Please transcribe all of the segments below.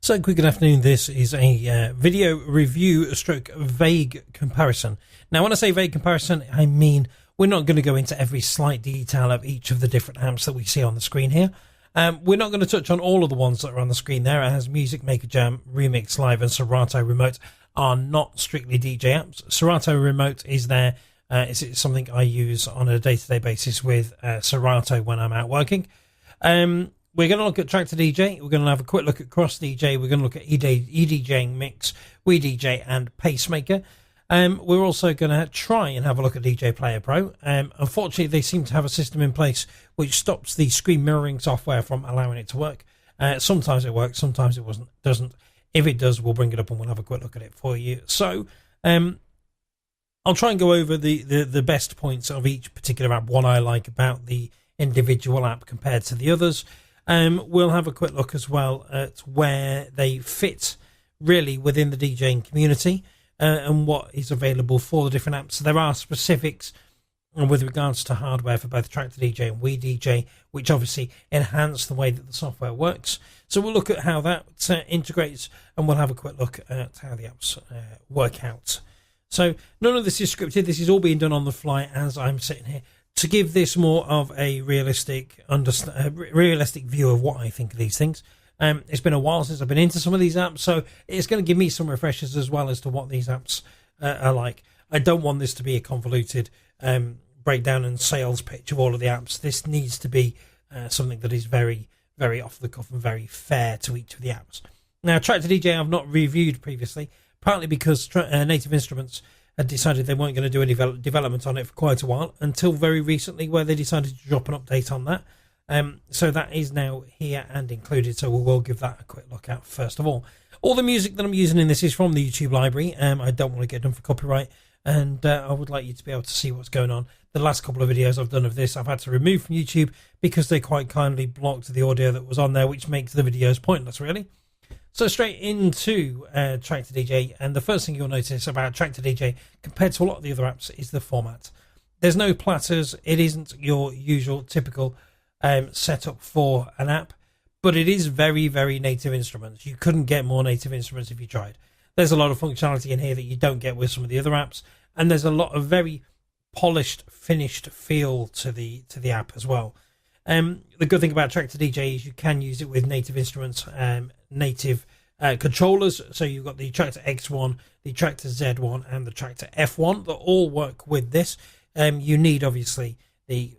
So, good afternoon. This is a video review stroke vague comparison. Now, when I say vague comparison, I mean we're not going to go into every slight detail of each of the different amps that we see on the screen here. We're not going to touch on all of the ones that are on the screen there, as Music Maker Jam, Remix Live and Serato Remote are not strictly DJ amps. Serato Remote is there. It's something I use on a day-to-day basis with Serato when I'm out working. We're going to look at Traktor DJ. We're going to have a quick look at Cross DJ. We're going to look at EDjing Mix, WeDJ, and Pacemaker. We're also going to try and have a look at DJ Player Pro. Unfortunately, they seem to have a system in place which stops the screen mirroring software from allowing it to work. Sometimes it works, sometimes it doesn't. If it does, we'll bring it up and we'll have a quick look at it for you. So, I'll try and go over the best points of each particular app, what I like about the individual app compared to the others. We'll have a quick look as well at where they fit really within the DJing community and what is available for the different apps. So there are specifics with regards to hardware for both Traktor DJ and WeDJ, which obviously enhance the way that the software works. So we'll look at how that integrates, and we'll have a quick look at how the apps work out. So none of this is scripted. This is all being done on the fly as I'm sitting here, to give this more of a realistic view of what I think of these things. It's been a while since I've been into some of these apps, so it's going to give me some refreshers as well as to what these apps are like. I don't want this to be a convoluted breakdown and sales pitch of all of the apps. This needs to be something that is very, very off the cuff and very fair to each of the apps. Now, Traktor DJ I've not reviewed previously, partly because Native Instruments had decided they weren't going to do any development on it for quite a while, until very recently, where they decided to drop an update on that. So that is now here and included, so we will give that a quick look at first of all. All the music that I'm using in this is from the YouTube library. I don't want to get done for copyright, and I would like you to be able to see what's going on. The last couple of videos I've done of this, I've had to remove from YouTube because they quite kindly blocked the audio that was on there, which makes the videos pointless, really. So straight into Traktor DJ, and the first thing you'll notice about Traktor DJ compared to a lot of the other apps is the format. There's no platters. It isn't your usual typical setup for an app, but it is very, very Native Instruments. You couldn't get more Native Instruments if you tried. There's a lot of functionality in here that you don't get with some of the other apps, and there's a lot of very polished, finished feel to the app as well. The good thing about Traktor DJ is you can use it with Native Instruments, native controllers. So you've got the Traktor X1, the Traktor Z1, and the Traktor F1 that all work with this. You need obviously the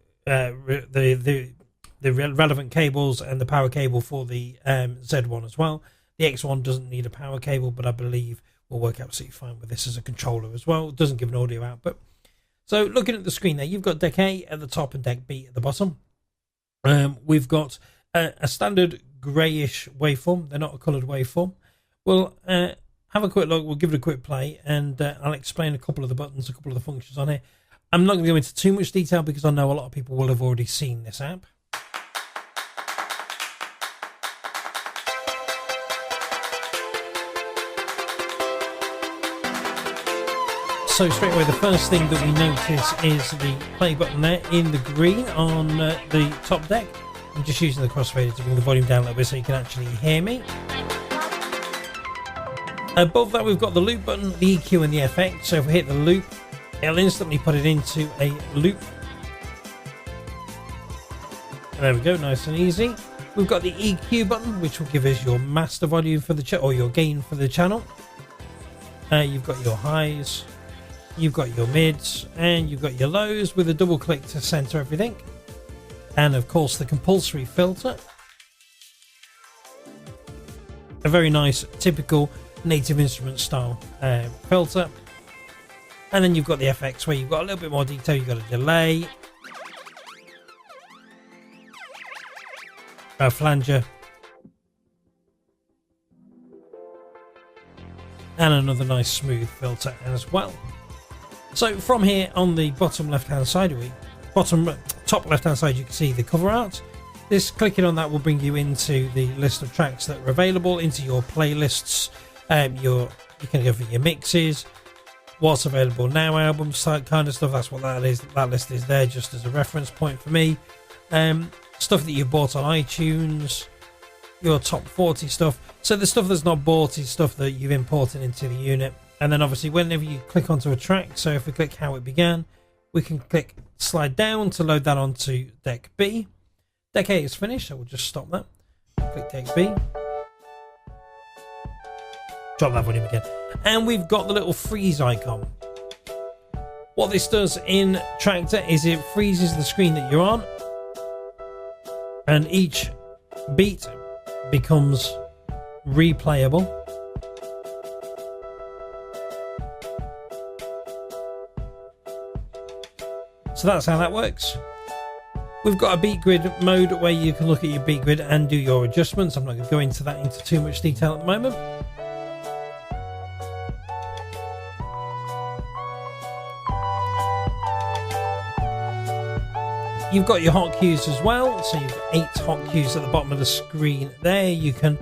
relevant cables and the power cable for the Z1 as well. The X1 doesn't need a power cable, but I believe will work absolutely fine with this as a controller as well. It doesn't give an audio output. So looking at the screen there, you've got deck A at the top and deck B at the bottom. We've got a standard greyish waveform. They're not a coloured waveform. We'll have a quick look. We'll give it a quick play, and I'll explain a couple of the buttons, a couple of the functions on here. I'm not going to go into too much detail because I know a lot of people will have already seen this app. So straight away, the first thing that we notice is the play button there in the green on the top deck. I'm just using the crossfader to bring the volume down a little bit so you can actually hear me. Above that, we've got the loop button, the EQ and the FX. So if we hit the loop, it'll instantly put it into a loop. There we go, nice and easy. We've got the EQ button, which will give us your master volume for the or your gain for the channel. You've got your highs. You've got your mids, and you've got your lows with a double click to center everything. And of course the compulsory filter. A very nice typical Native Instruments style filter. And then you've got the FX where you've got a little bit more detail. You've got a delay, a flanger, and another nice smooth filter as well. So from here on the bottom left hand side, top left hand side, you can see the cover art. Clicking on that will bring you into the list of tracks that are available, into your playlists. You can go for your mixes, what's available now, albums, kind of stuff. That's what that is. That list is there just as a reference point for me. Stuff that you've bought on iTunes, your top 40 stuff. So the stuff that's not bought is stuff that you've imported into the unit. And then obviously whenever you click onto a track, so if we click how it began, we can click slide down to load that onto deck B. Deck A is finished, so we'll just stop that. Click deck B. Drop that volume again. And we've got the little freeze icon. What this does in Traktor is it freezes the screen that you're on, and each beat becomes replayable. So that's how that works. We've got a beat grid mode where you can look at your beat grid and do your adjustments. I'm not going to go into that into too much detail at the moment. You've got your hot cues as well, so you've got 8 hot cues at the bottom of the screen there. You can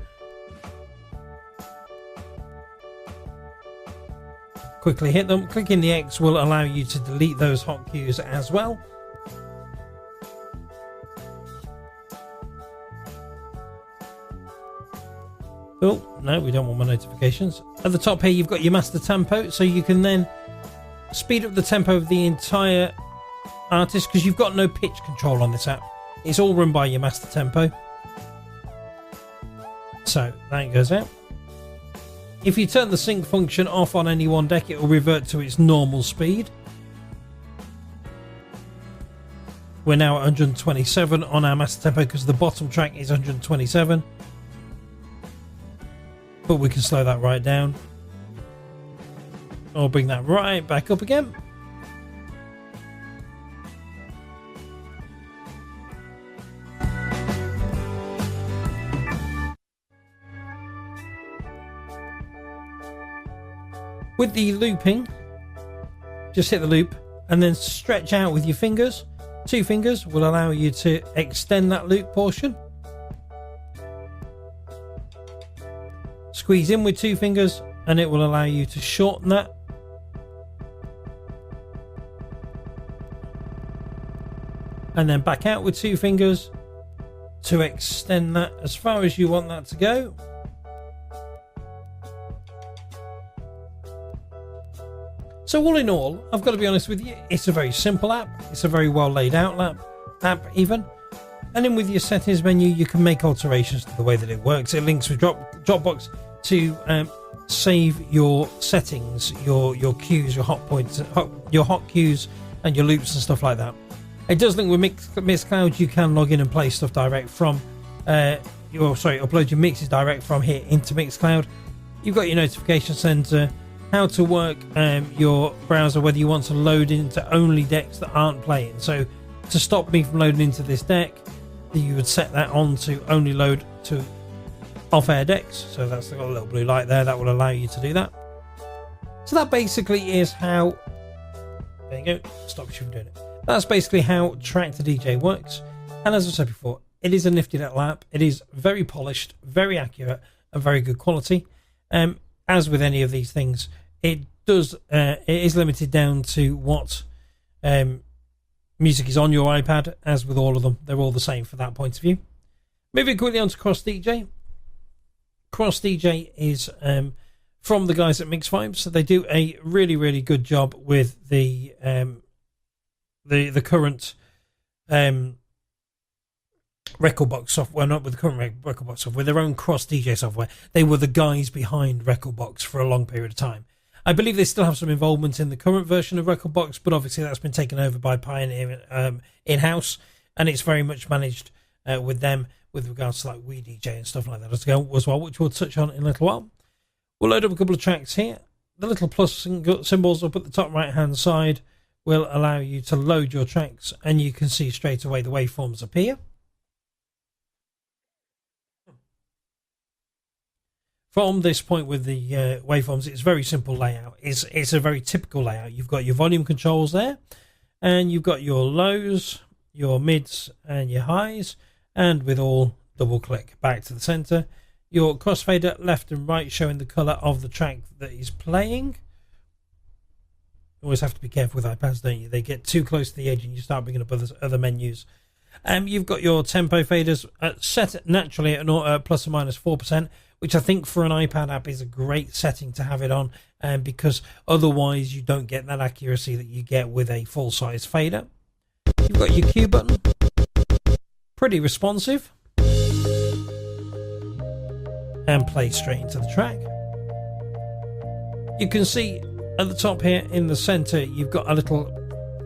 quickly hit them. Clicking the X will allow you to delete those hot cues as well. Oh, no, we don't want my notifications. At the top here, you've got your master tempo, so you can then speed up the tempo of the entire artist, because you've got no pitch control on this app. It's all run by your master tempo. So that goes out. If you turn the sync function off on any one deck, it will revert to its normal speed. We're now at 127 on our master tempo because the bottom track is 127. But we can slow that right down. I'll bring that right back up again. With the looping, just hit the loop and then stretch out with your fingers. 2 fingers will allow you to extend that loop portion. Squeeze in with 2 fingers and it will allow you to shorten that. And then back out with 2 fingers to extend that as far as you want that to go. So all in all, I've got to be honest with you, it's a very simple app. It's a very well laid out app even. And then with your settings menu, you can make alterations to the way that it works. It links with Dropbox to save your settings, your cues, your hot points, your hot cues and your loops and stuff like that. It does link with Mixcloud. You can log in and play stuff direct from upload your mixes direct from here into Mixcloud. You've got your notification center, how to work your browser, whether you want to load into only decks that aren't playing. So to stop me from loading into this deck, you would set that on to only load to off-air decks. So that's got a little blue light there that will allow you to do that. So that basically is how, there you go, stops you from doing it. That's basically how Traktor DJ works. And as I said before, it is a nifty little app. It is very polished, very accurate and very good quality. As with any of these things, it is limited down to what music is on your iPad. As with all of them, they're all the same from that point of view. Moving quickly on to Cross DJ. Cross DJ is from the guys at Mix Vibes, so they do a really, really good job with the current Rekordbox software, not with the current Rekordbox software, with their own Cross DJ software. They were the guys behind Rekordbox for a long period of time. I believe they still have some involvement in the current version of Rekordbox, but obviously that's been taken over by Pioneer in-house, and it's very much managed with them with regards to like WeDJ and stuff like that as well, which we'll touch on in a little while. We'll load up a couple of tracks here. The little plus symbols up at the top right hand side will allow you to load your tracks, and you can see straight away the waveforms appear. From this point with the waveforms, it's very simple layout. It's a very typical layout. You've got your volume controls there, and you've got your lows, your mids, and your highs, and with all double click back to the center. Your crossfader left and right showing the color of the track that is playing. You always have to be careful with iPads, don't you? They get too close to the edge and you start bringing up other menus. You've got your tempo faders set naturally at plus or minus 4%, which I think for an iPad app is a great setting to have it on, because otherwise you don't get that accuracy that you get with a full-size fader. You've got your Q button, pretty responsive, and play straight into the track. You can see at the top here in the center you've got a little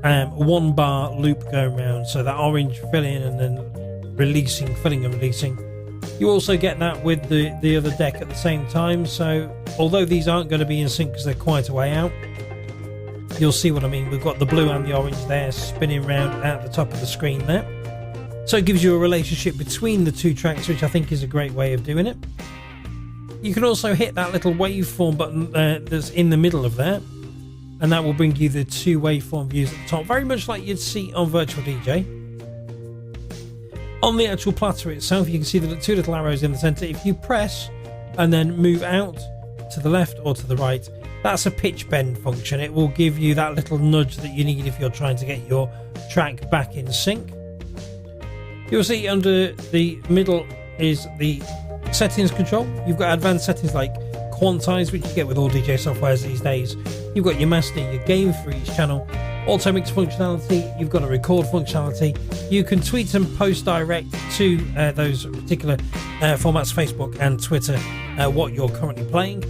1 bar loop going around, so that orange filling and then releasing, filling and releasing. You also get that with the other deck at the same time, so although these aren't going to be in sync because they're quite a way out, you'll see what I mean. We've got the blue and the orange there spinning around at the top of the screen there, so it gives you a relationship between the two tracks, which I think is a great way of doing it. You can also hit that little waveform button that's in the middle of there, and that will bring you the two waveform views at the top, very much like you'd see on Virtual DJ. On the actual platter itself, you can see the two little arrows in the center. If you press and then move out to the left or to the right, that's a pitch bend function. It will give you that little nudge that you need if you're trying to get your track back in sync. You'll see under the middle is the settings control. You've got advanced settings like quantize, which you get with all DJ softwares these days. You've got your master, your gain for each channel, auto mix functionality, you've got a record functionality. You can tweet and post direct to those particular formats, Facebook and Twitter, what you're currently playing.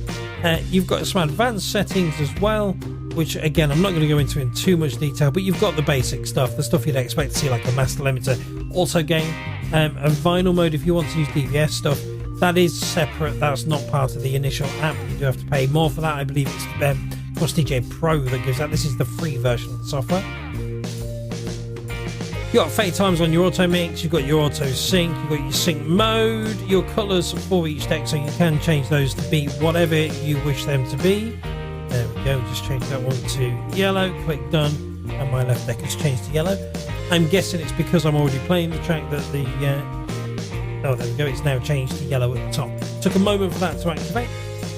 You've got some advanced settings as well, which again I'm not going to go into in too much detail, but you've got the basic stuff, the stuff you'd expect to see, like a master limiter, auto gain, a vinyl mode if you want to use DVS stuff. That is separate, that's not part of the initial app. You do have to pay more for that. I believe it's Cross DJ Pro that gives that. This is the free version of the software. You've got fade times on your auto mix, you've got your auto sync, you've got your sync mode, your colours for each deck, so you can change those to be whatever you wish them to be. There we go, just change that one to yellow, click done, and my left deck has changed to yellow. I'm guessing it's because I'm already playing the track that the oh, there we go, it's now changed to yellow at the top. Took a moment for that to activate.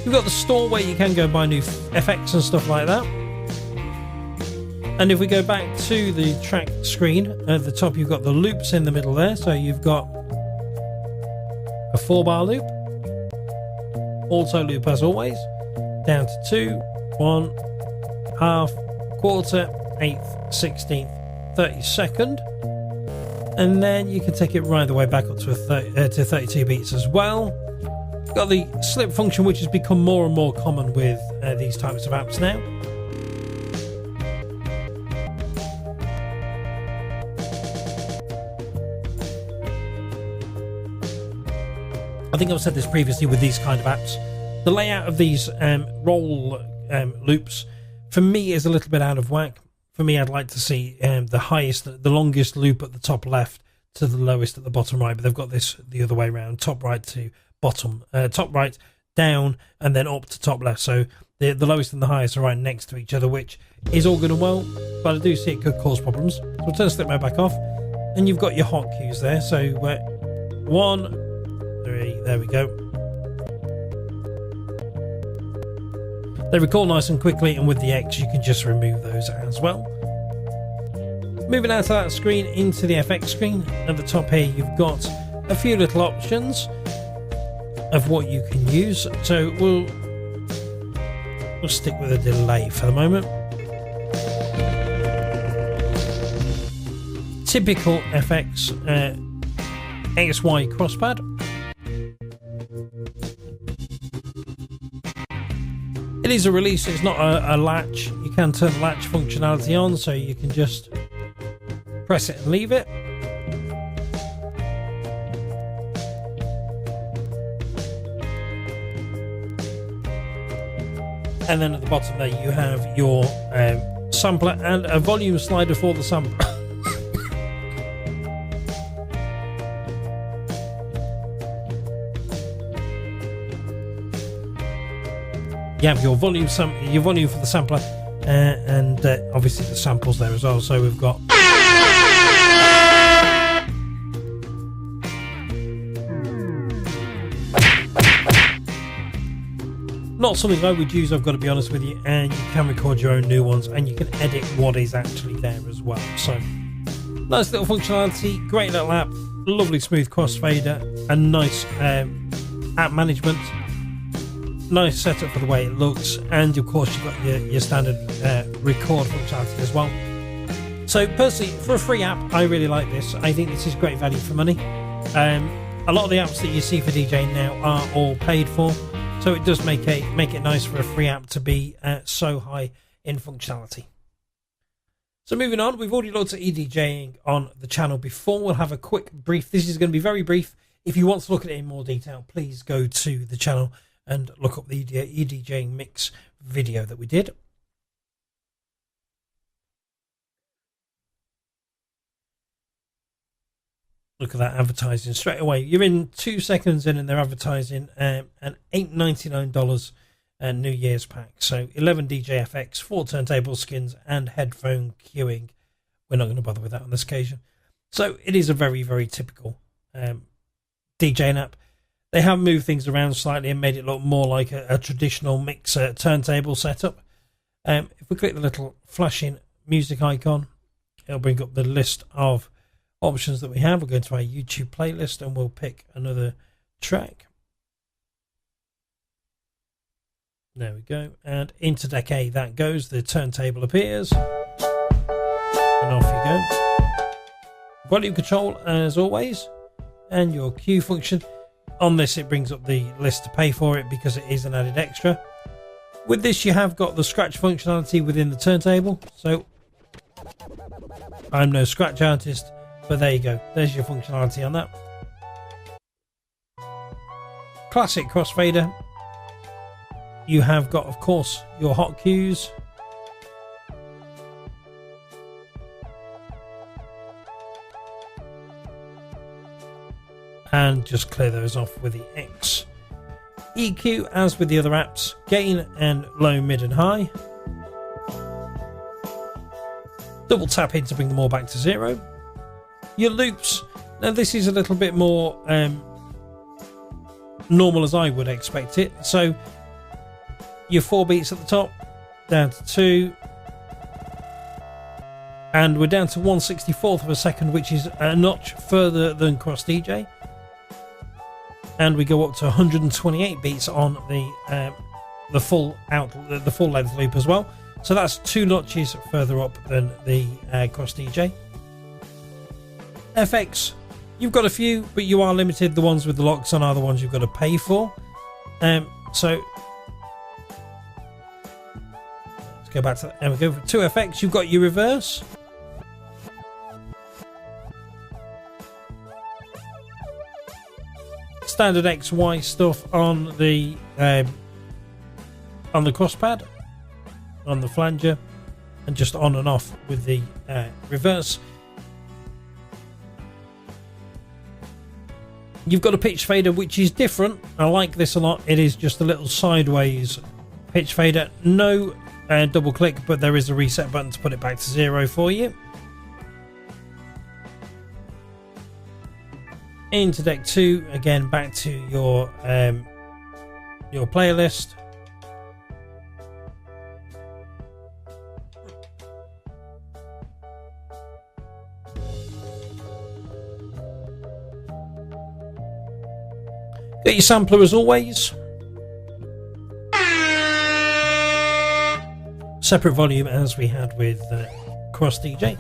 You've got the store where you can go buy new effects and stuff like that. And if we go back to the track screen, at the top you've got the loops in the middle there. So you've got a 4-bar loop, auto loop as always, down to 2, 1, half, quarter, eighth, 16th, 32nd. And then you can take it right the way back up to 32 beats as well. You've got the slip function, which has become more and more common with these types of apps now. I think I've said this previously with these kind of apps. The layout of these roll loops, for me, is a little bit out of whack. For me, I'd like to see the longest loop at the top left to the lowest at the bottom right, but they've got this the other way around, top right to bottom, top right down and then up to top left. So the lowest and the highest are right next to each other, which is all good and well, but I do see it could cause problems. So we'll turn slip mode back off, and you've got your hotkeys there. So 1, 3, there we go. They recall nice and quickly, and with the X you can just remove those as well. Moving out of that screen into the FX screen, at the top here you've got a few little options of what you can use. So we'll stick with a delay for the moment. Typical FX XY crosspad. It is a release, it's not a latch. You can turn the latch functionality on, so you can just press it and leave it. And then at the bottom there you have your sampler and a volume slider for the sampler. You have your volume for the sampler, and obviously the samples there as well. So we've got not something I would use, I've got to be honest with you, and you can record your own new ones, and you can edit what is actually there as well. So Nice little functionality, great little app, lovely smooth crossfader, and nice app management. Nice setup for the way it looks, and of course you've got your standard record functionality as well. So personally, for a free app, I really like this. I think this is great value for money. A lot of the apps that you see for DJing now are all paid for, so it does make it nice for a free app to be so high in functionality. So moving on, we've already looked at EDjing on the channel before. We'll have a quick brief. This is going to be very brief. If you want to look at it in more detail, please go to the channel and look up the EDjing mix video that we did. Look at that advertising straight away. You're in 2 seconds in and they're advertising an $8.99 New Year's pack. So 11 DJ FX, 4 turntable skins and headphone queuing. We're not going to bother with that on this occasion. So it is a very, very typical DJing app. They have moved things around slightly and made it look more like a traditional mixer turntable setup. If we click the little flashing music icon, it'll bring up the list of options that we have. We'll go into our YouTube playlist and we'll pick another track. There we go. And into deck A that goes. The turntable appears. And off you go. Volume control as always. And your queue function. On this, it brings up the list to pay for it because it is an added extra. With this, you have got the scratch functionality within the turntable. So, I'm no scratch artist, but there you go. There's your functionality on that. Classic crossfader. You have got, of course, your hot cues. And just clear those off with the X. EQ, as with the other apps, gain and low, mid and high. Double tap in to bring them all back to 0. Your loops, now this is a little bit more normal as I would expect it. So your 4 beats at the top, down to 2. And we're down to 1/64th of a second, which is a notch further than Cross DJ. And we go up to 128 beats on the full length loop as well. So that's 2 notches further up than the Cross DJ. FX, you've got a few, but you are limited. The ones with the locks on are the ones you've got to pay for. So let's go back to that. And we go for 2 FX. You've got your reverse. Standard XY stuff on the crosspad, on the flanger, and just on and off with the reverse. You've got a pitch fader which is different. I like this a lot. It is just a little sideways pitch fader. No double click, but there is a reset button to put it back to 0 for you. Into deck 2, again back to your playlist. Get your sampler as always. Separate volume as we had with Cross DJ.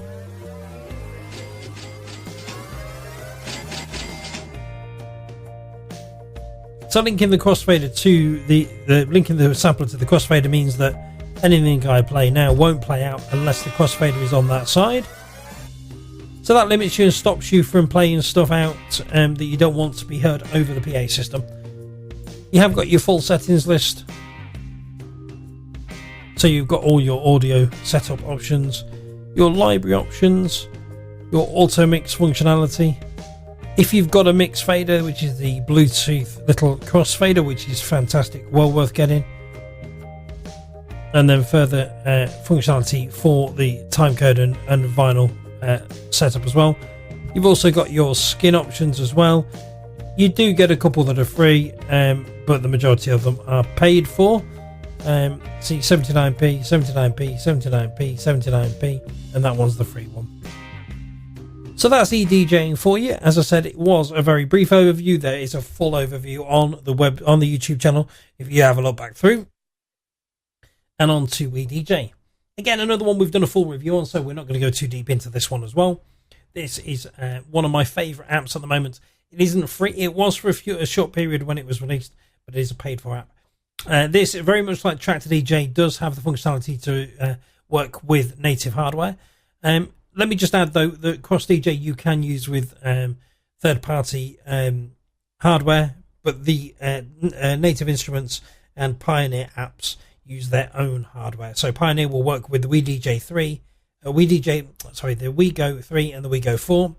So linking the crossfader to the linking the sampler to the crossfader means that anything I play now won't play out unless the crossfader is on that side. So that limits you and stops you from playing stuff out that you don't want to be heard over the PA system. You have got your full settings list. So you've got all your audio setup options, your library options, your auto mix functionality. If you've got a mix fader, which is the Bluetooth little crossfader, which is fantastic, well worth getting. And then further functionality for the timecode and vinyl setup as well. You've also got your skin options as well. You do get a couple that are free, but the majority of them are paid for. See 79p, 79p, 79p, 79p, and that one's the free one. So that's EDjing for you. As I said, it was a very brief overview. There is a full overview on the web, on the YouTube channel, if you have a look back through. And on to WeDJ. Again, another one we've done a full review on, so we're not going to go too deep into this one as well. This is one of my favourite apps at the moment. It isn't free. It was for a short period when it was released, but it is a paid-for app. This, very much like Traktor DJ, does have the functionality to work with native hardware. Let me just add, though, that Cross DJ you can use with third-party hardware, but the Native Instruments and Pioneer apps use their own hardware. So Pioneer will work with the WeDJ 3, the WeGo 3 and the WeGo 4.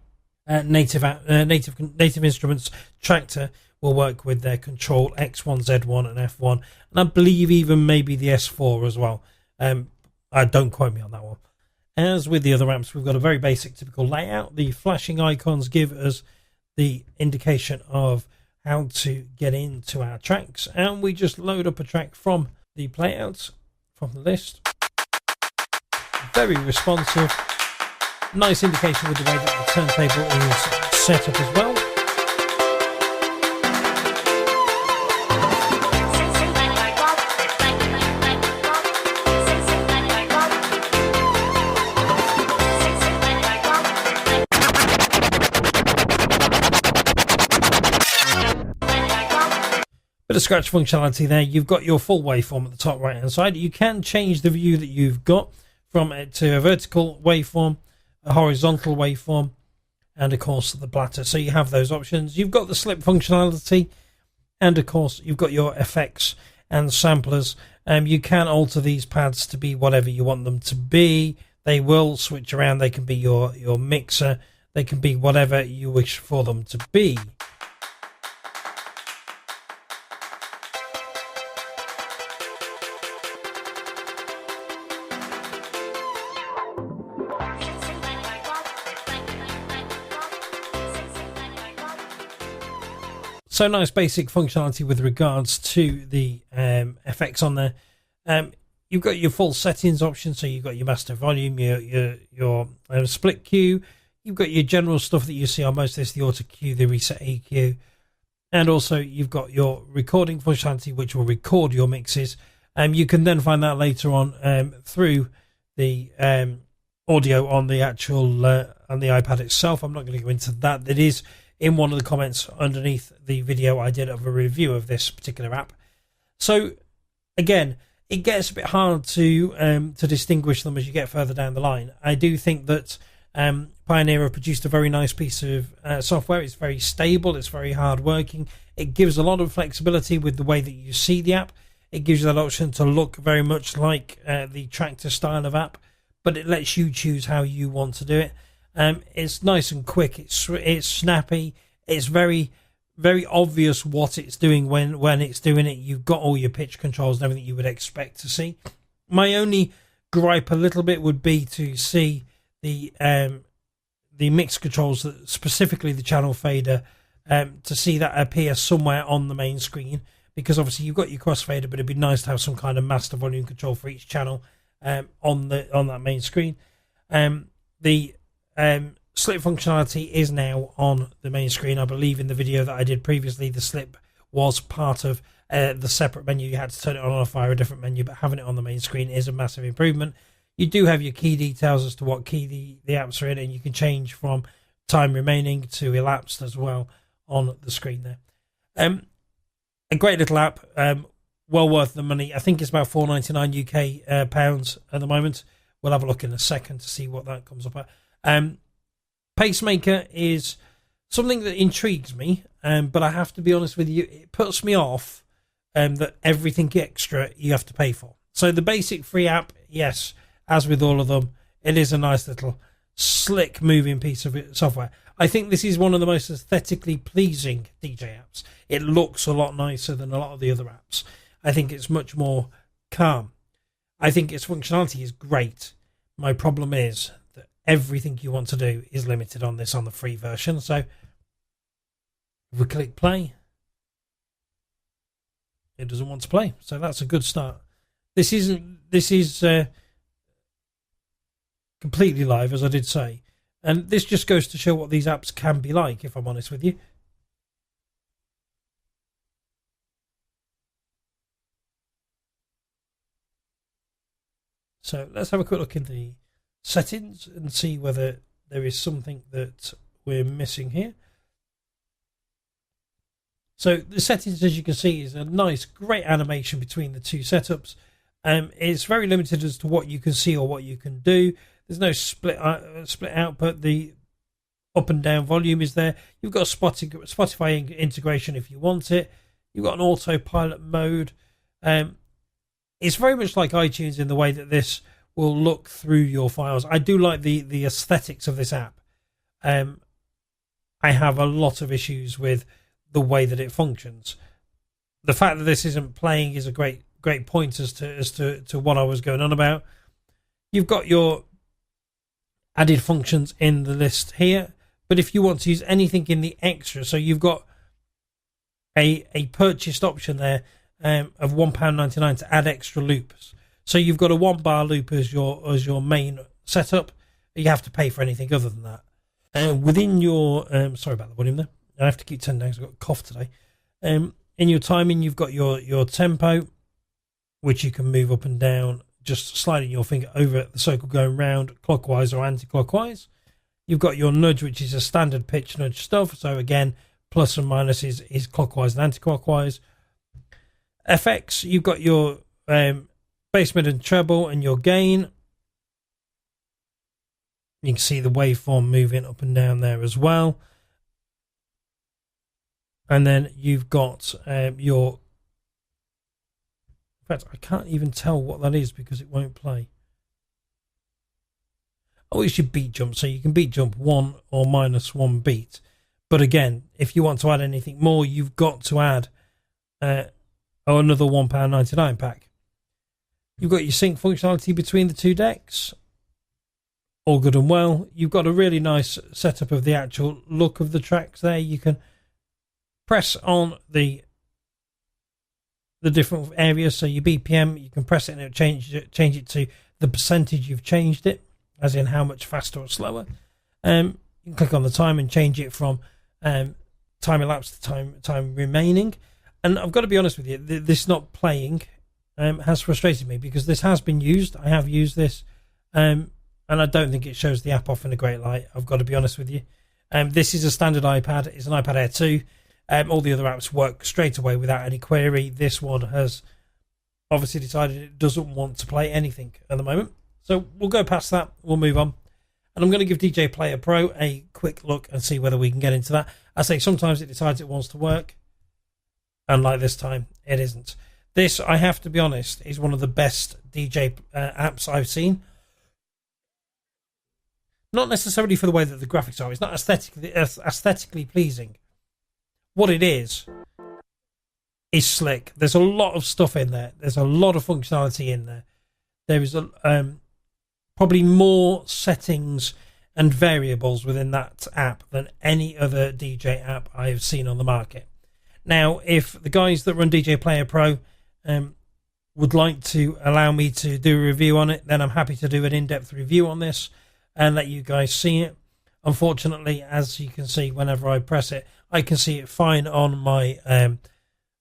Native Instruments Traktor will work with their Control X1, Z1 and F1, and I believe even maybe the S4 as well. Don't quote me on that one. As with the other amps, we've got a very basic typical layout. The flashing icons give us the indication of how to get into our tracks, and we just load up a track from the playouts from the list. Very responsive. Nice indication with the way that the turntable is set up as well. Bit of scratch functionality there. You've got your full waveform at the top right hand side. You can change the view that you've got from it to a vertical waveform, a horizontal waveform, and of course the blatter. So you have those options. You've got the slip functionality, and of course you've got your effects and samplers. You can alter these pads to be whatever you want them to be. They will switch around. They can be your mixer. They can be whatever you wish for them to be. So nice basic functionality with regards to the effects on there. You've got your full settings option, so you've got your master volume, your split cue. You've got your general stuff that you see on most of this, the auto cue, the reset EQ, and also you've got your recording functionality, which will record your mixes. You can then find that later on through the audio on the actual on the iPad itself. I'm not going to go into that. That is in one of the comments underneath the video I did of a review of this particular app. So again, it gets a bit hard to distinguish them as you get further down the line. I do think that Pioneer have produced a very nice piece of software. It's very stable. It's very hard working. It gives a lot of flexibility with the way that you see the app. It gives you that option to look very much like the Traktor style of app, but it lets you choose how you want to do it. It's nice and quick. It's snappy. It's very, very obvious what it's doing when it's doing it. You've got all your pitch controls and everything you would expect to see. My only gripe a little bit would be to see the mix controls, specifically the channel fader, to see that appear somewhere on the main screen, because obviously you've got your crossfader, but it'd be nice to have some kind of master volume control for each channel on that main screen. The slip functionality is now on the main screen. I believe in the video that I did previously, the slip was part of the separate menu. You had to turn it on or off via a different menu, but having it on the main screen is a massive improvement. You do have your key details as to what key the apps are in, and you can change from time remaining to elapsed as well on the screen there. A great little app, well worth the money. I think it's about £4.99 UK pounds at the moment. We'll have a look in a second to see what that comes up at. Pacemaker is something that intrigues me, but I have to be honest with you, it puts me off that everything extra you have to pay for. So the basic free app, yes, as with all of them, it is a nice little slick moving piece of software. I think this is one of the most aesthetically pleasing DJ apps. It looks a lot nicer than a lot of the other apps. I think it's much more calm. I think its functionality is great. My problem is that everything you want to do is limited on this on the free version. So if we click play, it doesn't want to play. So that's a good start. This is completely live, as I did say. And this just goes to show what these apps can be like, if I'm honest with you. So let's have a quick look in the settings and see whether there is something that we're missing here. So the settings, as you can see, is a nice, great animation between the two setups. It's very limited as to what you can see or what you can do. There's no split output. The up and down volume is there. You've got Spotify integration if you want it. You've got an autopilot mode. It's very much like iTunes in the way that this will look through your files. I do like the aesthetics of this app. I have a lot of issues with the way that it functions. The fact that this isn't playing is a great point as to what I was going on about. You've got your added functions in the list here, but if you want to use anything in the extra, so you've got a purchased option there of £1.99 to add extra loops. So you've got a 1 bar loop as your main setup. You have to pay for anything other than that. Within your sorry about the volume there. I have to keep turning down because I've got a cough today. In your timing, you've got your tempo, which you can move up and down, just sliding your finger over the circle going round, clockwise or anti-clockwise. You've got your nudge, which is a standard pitch nudge stuff. So again, plus and minus is clockwise and anti-clockwise. FX, you've got your bass, mid and treble and your gain. You can see the waveform moving up and down there as well. And then you've got your... In fact, I can't even tell what that is because it won't play. Oh, it's your beat jump. So you can beat jump 1 or -1 beat. But again, if you want to add anything more, you've got to add another £1.99 pack. You've got your sync functionality between the two decks. All good and well. You've got a really nice setup of the actual look of the tracks there. You can press on the different areas. So your BPM, you can press it and it'll change it to the percentage you've changed it, as in how much faster or slower. You can click on the time and change it from time elapsed to time remaining. And I've got to be honest with you, this not playing has frustrated me because this has been used. I have used this, and I don't think it shows the app off in a great light. I've got to be honest with you. This is a standard iPad. It's an iPad Air 2. All the other apps work straight away without any query. This one has obviously decided it doesn't want to play anything at the moment. So we'll go past that. We'll move on. And I'm going to give DJ Player Pro a quick look and see whether we can get into that. I say sometimes it decides it wants to work. And like this time, it isn't. This, I have to be honest, is one of the best DJ apps I've seen. Not necessarily for the way that the graphics are. It's not aesthetically pleasing. What it is slick. There's a lot of stuff in there. There's a lot of functionality in there. There is probably more settings and variables within that app than any other DJ app I have seen on the market. Now, if the guys that run DJ Player Pro would like to allow me to do a review on it, then I'm happy to do an in-depth review on this and let you guys see it. Unfortunately, as you can see, whenever I press it, I can see it fine on my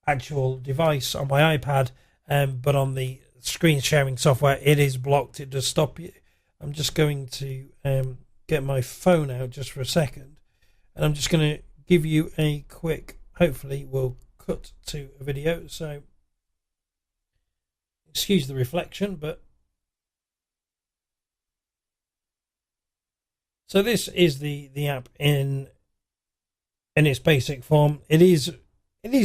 actual device, on my iPad, but on the screen sharing software, it is blocked. It does stop you. I'm just going to get my phone out just for a second, and I'm just going to give you a quick, hopefully we'll cut to a video, so excuse the reflection, but so this is the app in its basic form. It is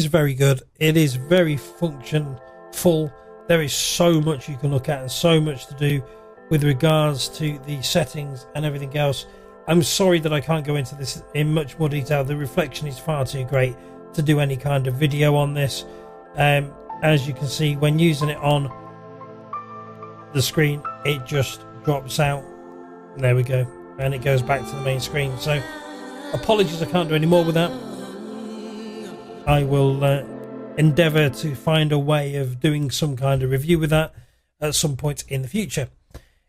very good. It is very full. There is so much you can look at and so much to do with regards to the settings and everything else. I'm sorry that I can't go into this in much more detail. The reflection is far too great to do any kind of video on this. As you can see, when using it on the screen, it just drops out. There we go. And it goes back to the main screen. So apologies, I can't do any more with that. I will endeavour to find a way of doing some kind of review with that at some point in the future.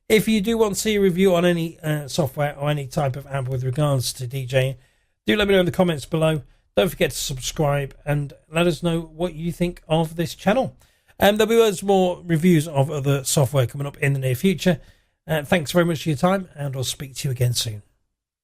If you do want to see a review on any software or any type of amp with regards to DJing, do let me know in the comments below. Don't forget to subscribe and let us know what you think of this channel. There'll be loads more reviews of other software coming up in the near future. Thanks very much for your time, and I'll speak to you again soon.